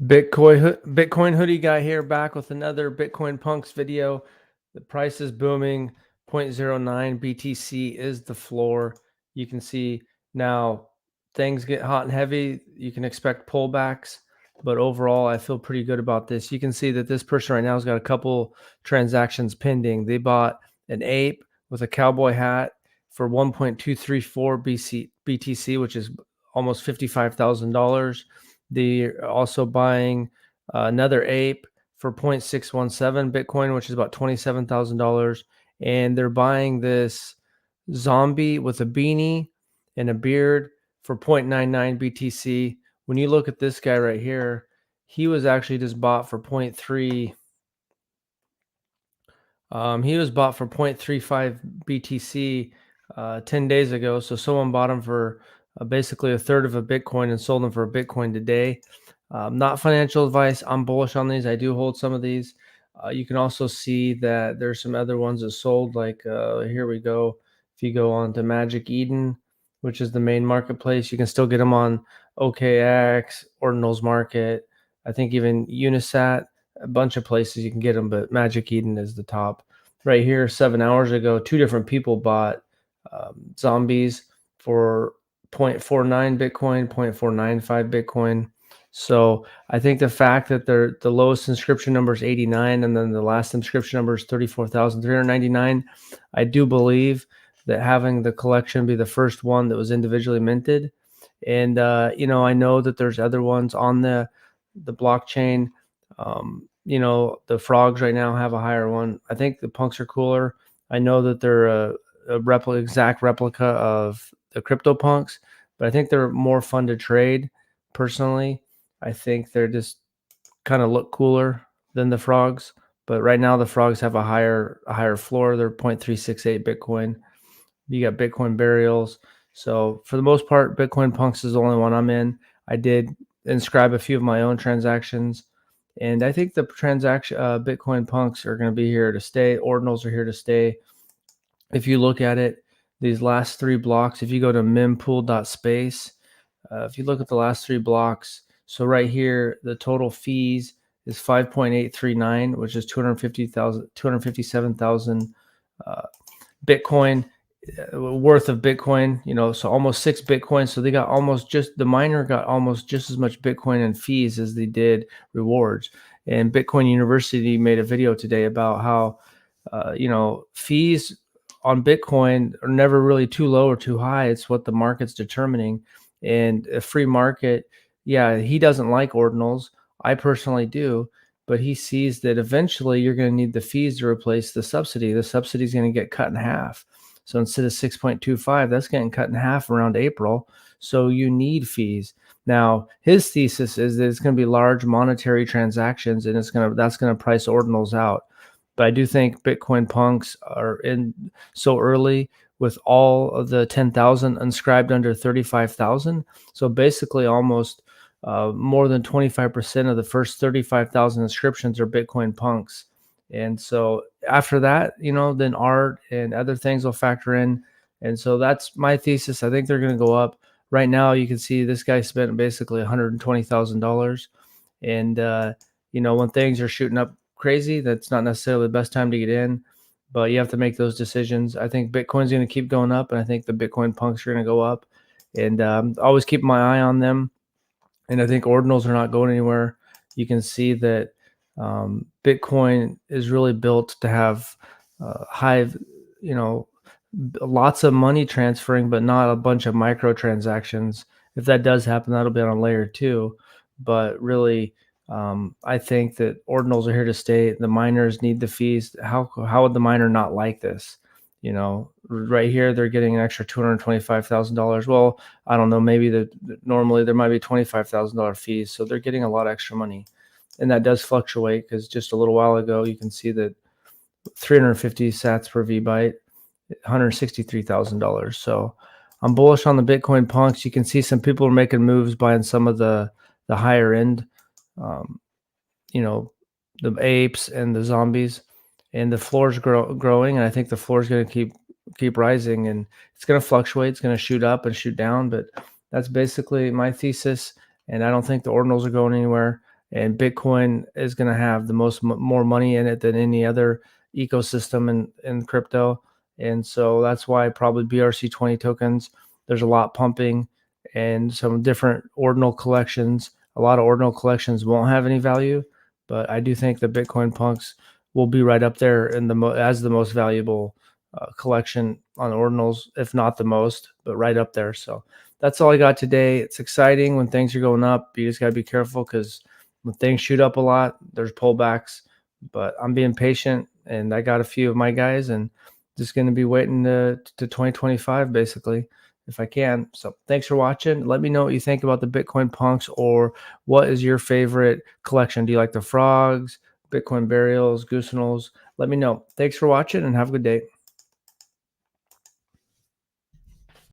Bitcoin hoodie guy here, back with another Bitcoin Punks video. The price is booming. 0.09 BTC is the floor. You can see now things get hot and heavy. You can expect pullbacks, but overall, I feel pretty good about this. You can see that this person right now has got a couple transactions pending. They bought an ape with a cowboy hat for 1.234 BTC, which is almost $55,000. They're also buying another ape for 0.617 Bitcoin, which is about $27,000. And they're buying this zombie with a beanie and a beard for 0.99 BTC. When you look at this guy right here, he was actually just bought for 0.3. He was bought for 0.35 BTC 10 days ago. So someone bought him for basically a third of a Bitcoin and sold them for a Bitcoin today. Not financial advice. I'm bullish on these. I do hold some of these. You can also see that there's some other ones that sold. Like here we go. If you go on to Magic Eden, which is the main marketplace, you can still get them on OKX, Ordinals Market. I think even Unisat, a bunch of places you can get them, but Magic Eden is the top. Right here, 7 hours ago, two different people bought zombies for 0.49 Bitcoin, 0.495 Bitcoin. So I think the fact that the lowest inscription number is 89 and then the last inscription number is 34,399, I do believe that having the collection be the first one that was individually minted. And I know that there's other ones on the blockchain. The frogs right now have a higher one. I think the punks are cooler. I know that they're a exact replica of the crypto punks, but I think they're more fun to trade personally. I think they're just kind of look cooler than the frogs. But right now the frogs have a higher floor. They're 0.368 Bitcoin. You got Bitcoin burials. So for the most part, Bitcoin punks is the only one I'm in. I did inscribe a few of my own transactions. And I think the Bitcoin punks are going to be here to stay. Ordinals are here to stay. If you look at it, these last three blocks, if you go to mempool.space, if you look at the last three blocks, so right here, the total fees is 5.839, which is 257,000 Bitcoin worth of Bitcoin, so almost 6 Bitcoin. So they got the miner got almost just as much Bitcoin and fees as they did rewards. And Bitcoin University made a video today about how, fees on Bitcoin are never really too low or too high. It's what the market's determining. And a free market, yeah, he doesn't like ordinals. I personally do. But he sees that eventually you're going to need the fees to replace the subsidy. The subsidy is going to get cut in half. So instead of 6.25, that's getting cut in half around April. So you need fees. Now, his thesis is that it's going to be large monetary transactions, and that's going to price ordinals out. But I do think Bitcoin punks are in so early with all of the 10,000 inscribed under 35,000. So basically almost more than 25% of the first 35,000 inscriptions are Bitcoin punks. And so after that, then art and other things will factor in. And so that's my thesis. I think they're going to go up. Right now, you can see this guy spent basically $120,000. And, when things are shooting up crazy, that's not necessarily the best time to get in. But you have to make those decisions. I think Bitcoin's going to keep going up, and I think the Bitcoin punks are going to go up. And always keep my eye on them. And I think ordinals are not going anywhere. You can see that Bitcoin is really built to have high, lots of money transferring, but not a bunch of microtransactions. If that does happen, that'll be on layer 2. But really, I think that ordinals are here to stay. The miners need the fees. How would the miner not like this? Right here, they're getting an extra $225,000. Well, I don't know, maybe normally there might be $25,000 fees. So they're getting a lot of extra money. And that does fluctuate because just a little while ago, you can see that 350 sats per VByte, $163,000. So I'm bullish on the Bitcoin punks. You can see some people are making moves buying some of the higher end, the apes and the zombies. And the floor is growing, and I think the floor is going to keep rising, and it's going to fluctuate. It's going to shoot up and shoot down, but that's basically my thesis. And I don't think the ordinals are going anywhere. and Bitcoin is going to have the more money in it than any other ecosystem in crypto. And so that's why probably BRC20 tokens, there's a lot pumping, and some different ordinal collections. A lot of ordinal collections won't have any value, but I do think the Bitcoin punks will be right up there in as the most valuable collection on ordinals, if not the most, but right up there. So that's all I got today. It's exciting when things are going up. You just got to be careful, because when things shoot up a lot, there's pullbacks. But I'm being patient, and I got a few of my guys, and just going to be waiting to 2025 basically, if I can. So thanks for watching. Let me know what you think about the Bitcoin punks, or what is your favorite collection? Do you like the frogs, Bitcoin burials, goosenals? Let me know. Thanks for watching, and have a good day.